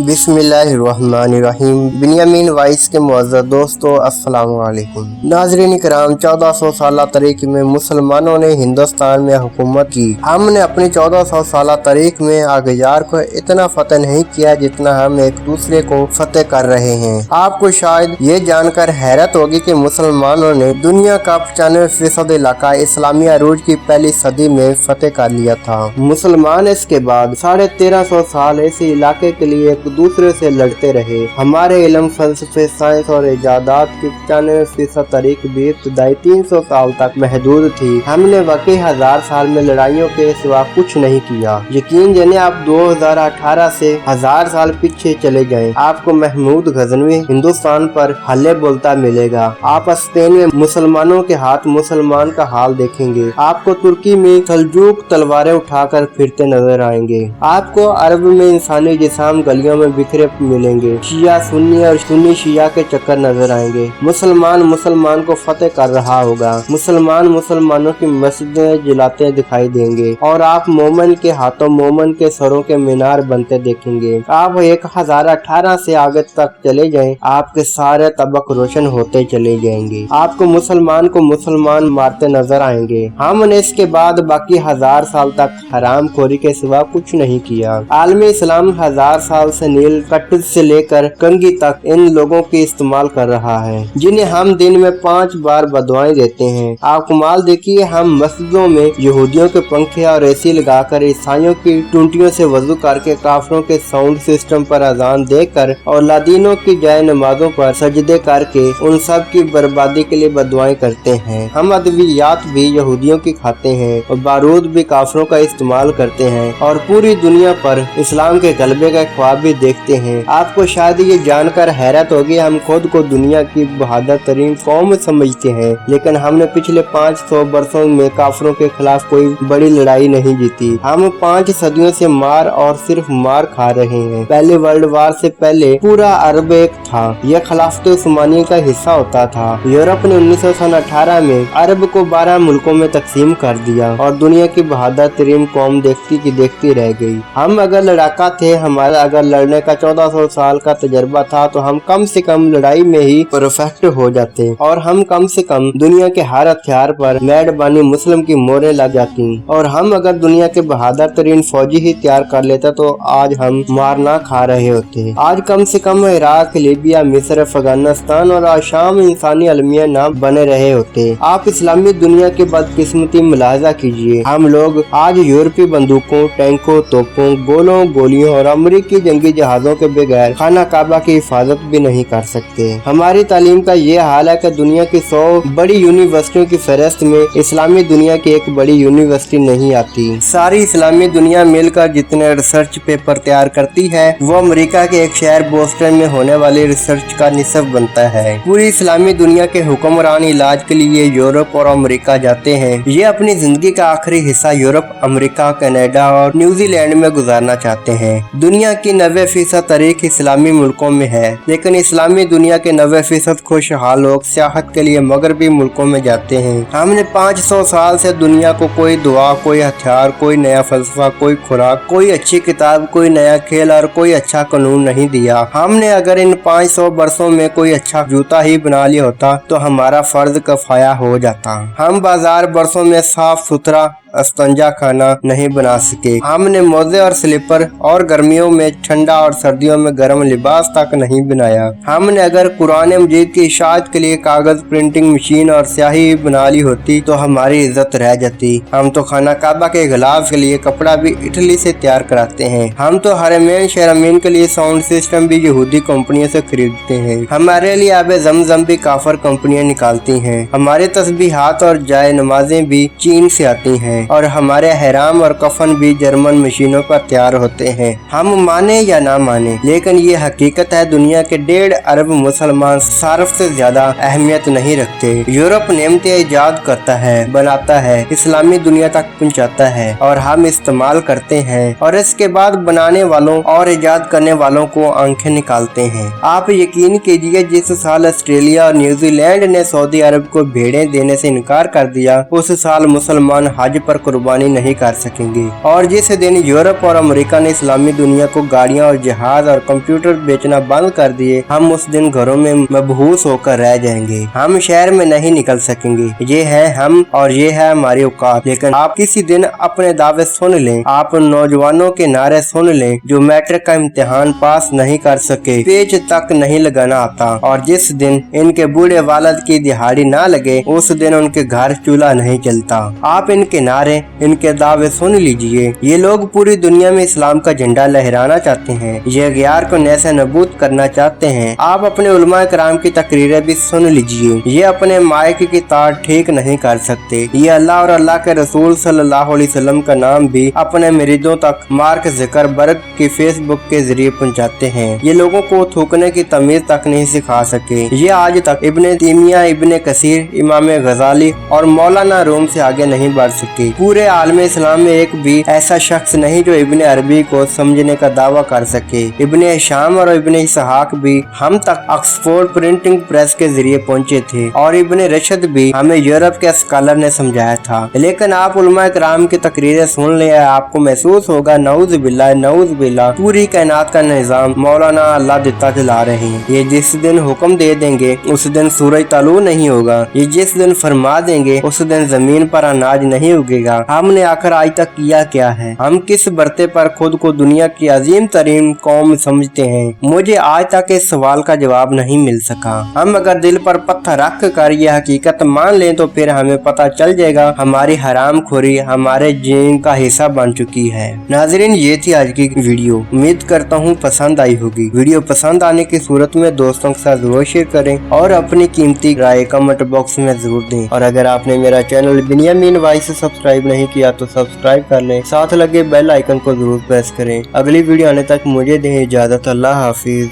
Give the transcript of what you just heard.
बिस्मिल्लाहिर्रहमानिर्रहीम। बिन्यामीन वाइस के मुअज़्ज़ज़ दोस्तों, अस्सलाम वालेकुम। नाज़रीन किराम, 1400 साल तारीख में मुसलमानों ने हिंदुस्तान में हुकूमत की। हमने अपनी 1400 साल तारीख में अगयार को इतना फतेह नहीं किया जितना हम एक दूसरे को फतेह कर रहे हैं। आपको शायद ये जानकर हैरत होगी कि मुसलमानों ने दुनिया का 95% इलाका इस्लामी अरूज की पहली सदी में फतेह कर लिया था। मुसलमान इसके बाद 1350 साल इस इलाके के लिए एक दूसरे से लड़ते रहे। हमारे इल्म, फलसफे, साइंस और इजादात की 95% तारीख भी इब्तदाई 300 साल तक महदूद थी। हमने वाकई 1000 साल में लड़ाइयों के सिवा कुछ नहीं किया। यकीन जाने आप 2018 से 1000 साल पीछे चले जाएं, आपको महमूद गजनवी हिंदुस्तान पर हल्ले बोलता मिलेगा। आप स्पेन में मुसलमानों के हाथ मुसलमान का हाल देखेंगे। आपको तुर्की में सल्जूक तलवारें उठाकर फिरते नजर आएंगे। आपको अरब में इंसानी जिस्म गलियों में बिखरे मिलेंगे। शिया सुन्नी और सुन्नी शिया के चक्कर नजर आएंगे। मुसलमान मुसलमान को फतेह कर रहा होगा। मुसलमान मुसलमानों की मस्जिदें जलाते दिखाई देंगे और आप मोमन के हाथों मोमन के सरों के मीनार बनते देखेंगे। आप 1018 से आगे तक चले जाएं, आपके सारे तबक रोशन होते चले जाएंगे। आपको मुसलमान को मुसलमान मारते नजर आएंगे। हमने इसके बाद बाकी 1000 साल तक हराम खोरी के सिवा कुछ नहीं किया। आलमी इस्लाम 1000 साल से नील कट्टुज से लेकर कंगी तक इन लोगों की इस्तेमाल कर रहा है, जिन्हें हम दिन में 5 बार बदुआएं देते हैं। आप कमाल देखिए, हम मस्जिदों में यहूदियों के पंखे और एसी लगाकर, ईसाइयों की टूंटियों से वजू करके, काफरों के साउंड सिस्टम पर अजान देकर और लादीनों की जाए नमाजों पर सजदे करके उन सब की बर्बादी के लिए बदुआएं करते हैं। हम अद्वियात भी यहूदियों की खाते हैं और बारूद भी काफरों का इस्तेमाल करते हैं और पूरी दुनिया पर इस्लाम के गलबे का ख्वाब भी देखते हैं। आपको शायद ये जानकर हैरत होगी, हम खुद को दुनिया की बहादुर तरीन कौम समझते हैं, लेकिन हमने पिछले 500 वर्षों में काफरों के खिलाफ कोई बड़ी लड़ाई नहीं जीती। हम 5 सदियों से मार और सिर्फ मार खा रहे हैं। पहले वर्ल्ड वार से पहले पूरा अरब एक था। यह खिलाफत उस्मानिया का हिस्सा होता था। यूरोप ने 1918 में अरब को 12 मुल्कों में तकसीम कर दिया और दुनिया की बहादुर तरीन कौम देखती की देखती रह गई। हम अगर लड़ाका थे, हमारा अगर लड़ने का 1400 साल का तजर्बा था, तो हम कम से कम लड़ाई में ही परफेक्ट हो जाते और हम कम से कम दुनिया के हर हथियार पर मैड बानी मुस्लिम की मोहरें लग जाती। और हम अगर दुनिया के बहादुर तरीन फौजी ही तैयार कर लेते तो आज हम मार ना खा रहे होते। आज कम से कम इराक, लीबिया, मिस्र, अफगानिस्तान और आशाम इंसानी अलमिया न बने रहे होते। आप इस्लामी दुनिया की बदकिस्मती मुलाहजा कीजिए। हम लोग आज यूरोपीय बंदूकों, टैंकों, तोपों, गोलों, गोलियों और अमरीकी जंगी जहाजों के बगैर खाना काबा की हिफाजत भी नहीं कर सकते। हमारी तालीम का ये हाल है कि दुनिया की 100 बड़ी यूनिवर्सिटियों की फहरिस्त में इस्लामी दुनिया की एक बड़ी यूनिवर्सिटी नहीं आती। सारी इस्लामी दुनिया मिलकर जितने रिसर्च पेपर तैयार करती है, वो अमेरिका के एक शहर बोस्टन में होने वाली रिसर्च का निसब बनता है। पूरी इस्लामी दुनिया के हुक्मरान इलाज के लिए यूरोप और अमेरिका जाते हैं। ये अपनी जिंदगी का आखिरी हिस्सा यूरोप, अमेरिका, कनाडा और न्यूजीलैंड में गुजारना चाहते हैं। दुनिया की 90% तारीख इस्लामी मुल्कों में है, लेकिन इस्लामी दुनिया के 90% खुशहाल लोग सियाहत के लिए मगरबी मुल्कों में जाते हैं। हमने 500 साल से दुनिया को कोई दुआ, कोई हथियार, कोई नया फलसफा, कोई खुराक, कोई अच्छी किताब, कोई नया खेल और कोई अच्छा कानून नहीं दिया। हमने अगर इन 500 वर्षों में कोई अच्छा जूता ही बना लिया होता तो हमारा फर्ज कफाया हो जाता। हम बाजार वर्षों में साफ सुथरा अस्तंजा खाना नहीं बना सके। हमने मोजे और स्लीपर और गर्मियों में ठंडा और सर्दियों में गर्म लिबास तक नहीं बनाया। हमने अगर कुरान मजीद की इशाअत के लिए कागज प्रिंटिंग मशीन और स्याही बना ली होती तो हमारी इज्जत रह जाती। हम तो खाना काबा के गिलाफ के लिए कपड़ा भी इटली से तैयार कराते हैं। हम तो हरमैन शरमीन के लिए साउंड सिस्टम भी यहूदी कंपनियों से खरीदते हैं। हमारे लिए आबे ज़मज़म भी काफर कंपनियां निकालती हैं। हमारे तस्बीहात और जाए नमाजें भी चीन से आती हैं और हमारे हराम और कफन भी जर्मन मशीनों पर तैयार होते हैं। हम माने या ना माने, लेकिन ये हकीकत है, दुनिया के 1.5 अरब मुसलमान सार्फ से ज्यादा अहमियत नहीं रखते। यूरोप नेमतें इजाद करता है, बनाता है, इस्लामी दुनिया तक पहुंचाता है और हम इस्तेमाल करते हैं और इसके बाद बनाने वालों और इजाद करने वालों को आंखें निकालते हैं। आप यकीन कीजिए, जिस साल ऑस्ट्रेलिया और न्यूजीलैंड ने सऊदी अरब को भेड़ें देने से इनकार कर दिया, उस साल मुसलमान हज पर कुर्बानी नहीं कर सकेंगे। और जिस दिन यूरोप और अमेरिका ने इस्लामी दुनिया को गाड़ियां और जहाज और कंप्यूटर बेचना बंद कर दिए, हम उस दिन घरों में मबहूस होकर रह जाएंगे। हम शहर में नहीं निकल सकेंगे। ये है हम और ये है हमारी औकात। लेकिन आप किसी दिन अपने दावे सुन लें, आप नौजवानों के नारे सुन लें जो मैट्रिक का इम्तिहान पास नहीं कर सके, पेज तक नहीं लगाना आता, और जिस दिन इनके बूढ़े वालिद की दिहाड़ी ना लगे उस दिन उनके घर चूल्हा नहीं चलता। आप इनके नारे, इनके दावे सुन लीजिए। ये लोग पूरी दुनिया में इस्लाम का झंडा लहराना चाहते हैं, ये अगियार को नेसे नबूद करना चाहते हैं। आप अपने उलमा कराम की तकरीरें भी सुन लीजिए। ये अपने माइक की तार ठीक नहीं कर सकते। ये अल्लाह और अल्लाह के रसूल सल्लल्लाहु अलैहि वसल्लम का नाम भी अपने मरीदों तक मार्क ज़करबर्ग की फेसबुक के जरिए पहुंचाते हैं। ये लोगों को थूकने की तमीज तक नहीं सिखा सके। ये आज तक इब्ने तैमिया, इब्ने कसीर, इमाम गजाली और मौलाना रूम से आगे नहीं बढ़ सके। पूरे आलम इस्लाम में एक भी ऐसा शख्स नहीं जो इब्ने अरबी को समझने का दावा कर सके। इब्ने हिशाम और इब्ने इसहाक भी हम तक ऑक्सफोर्ड प्रिंटिंग प्रेस के जरिए पहुंचे थे, और इब्ने रशद भी हमें यूरोप के स्कॉलर ने समझाया था। लेकिन आप उलमा कराम की तकरीरें सुन ले, आपको महसूस होगा नऊज बिल्लाह पूरी कायनात का निजाम मौलाना अल्लाह दिता चला रहे हैं। ये जिस दिन हुक्म दे देंगे उस दिन सूरज तालू नहीं होगा। ये जिस दिन फरमा देंगे उस दिन जमीन पर अनाज नहीं उगेगा। हमने आखिर आज तक किया क्या है? हम किस बरते पर खुद को दुनिया की अजीम तरीन कौम समझते हैं? मुझे आज तक इस सवाल का जवाब नहीं मिल सका। हम अगर दिल पर पत्थर रख कर यह हकीकत मान लें तो फिर हमें पता चल जाएगा हमारी हराम खोरी हमारे जीन का हिस्सा बन चुकी है। नाजरीन, ये थी आज की वीडियो। उम्मीद करता हूँ पसंद आई होगी। वीडियो पसंद आने की सूरत में दोस्तों के साथ जरूर शेयर करें और अपनी कीमती राय कमेंट बॉक्स में जरूर दें। और अगर आपने मेरा चैनल बिनियामीन वॉइस सब्सक्राइब नहीं किया तो सब्सक्राइब कर लें, साथ लगे बेल आइकन को जरूर प्रेस करें। अगली वीडियो आने तक मुझे दें इजाजत। अल्लाह हाफिज।